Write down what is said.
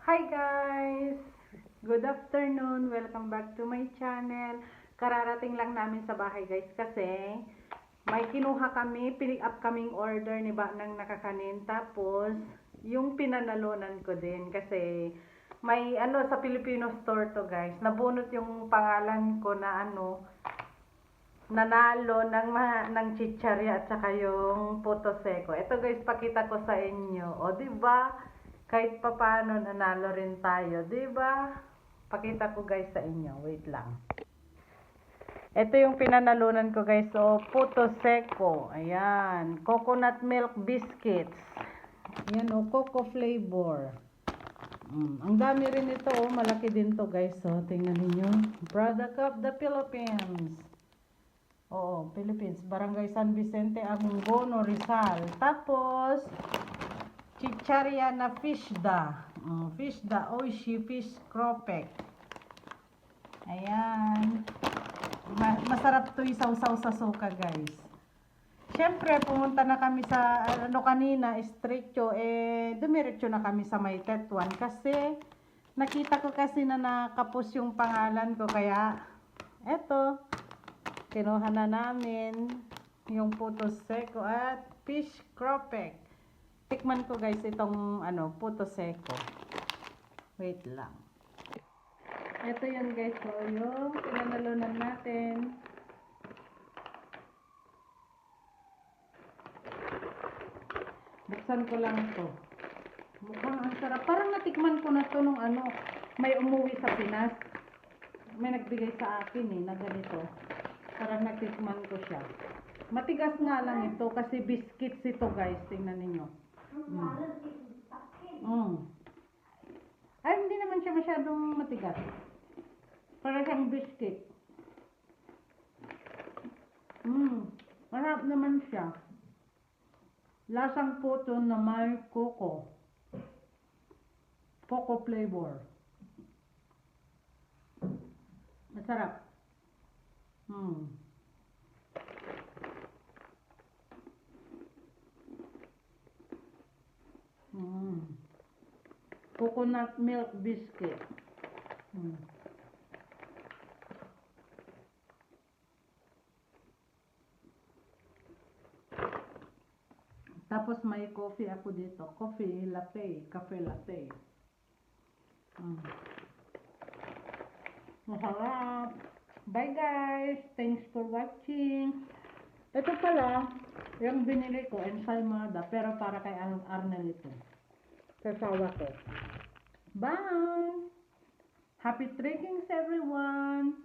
Hi guys! Good afternoon! Welcome back to my channel. Kararating lang namin sa bahay guys kasi may kinuha kami, pick up kaming order ni Banang Nakakanin. Tapos yung pinanalunan ko din kasi may sa Filipino store to guys. Nabunot yung pangalan ko na nanalo ng chicharia at saka yung puto seco. Ito guys, pakita ko sa inyo. O, di ba? Kahit papaano nanalo rin tayo, 'di ba? Pakita ko guys sa inyo. Wait lang. Ito yung pinanalunan ko guys. So, puto seco. Ayan, coconut milk biscuits. Ayan coco flavor. Ang dami rin ito malaki din to guys. So, tingnan niyo. Product of the Philippines. Oo, Philippines. Barangay San Vicente, Angono, Rizal. Tapos chicharia na fishda. Fishda, oishi fish cropek. Ayan. Masarap to isaw-saw sa suka, guys. Siyempre, pumunta na kami sa, kanina, estrecho, dumiretso na kami sa may Tetuan kasi nakita ko kasi na nakapos yung pangalan ko, kaya eto, kinuha na namin yung puto seco at fish cropek. Tikman ko guys itong puto seco. Wait lang. Ito yun guys, so yung pinanalunan natin. Buksan ko lang to. Mukhang ang sarap. Parang natikman ko na to nung may umuwi sa Pinas. May nagbigay sa akin na ganito. Parang natikman ko siya. Matigas nga lang ito kasi biscuits ito guys. Tingnan ninyo. Ay, hindi naman siya masyadong matigas. Para siyang biscuit. Masarap naman siya. Lasang puto na may coco. Coco flavor. Masarap. Coconut milk biscuit. Tapos may coffee ako dito. Coffee latte. Cafe latte. Masarap. Bye guys. Thanks for watching. Ito pala, yung binili ko, ensaymada. Pero para kay Arnel ito. Kasawa ko. Bye! Happy trekkings everyone!